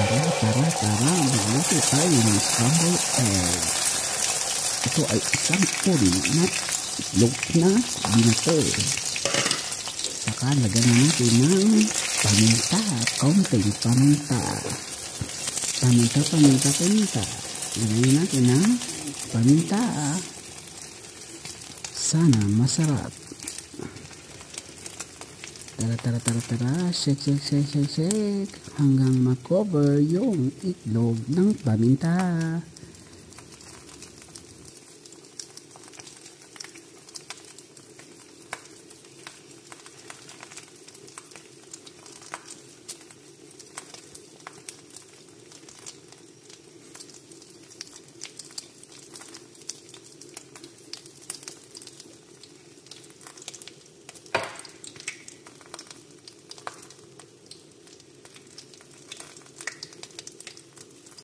Tara, magluto tayo ng scrambled egg. Ito ay isang uri na itlog na binato. Saka lagyan natin ng paminta, kaunting paminta. Paminta. Lagyan natin ng paminta. Sana masarap. Tara. Shake. Hanggang ma-cover yung itlog ng paminta.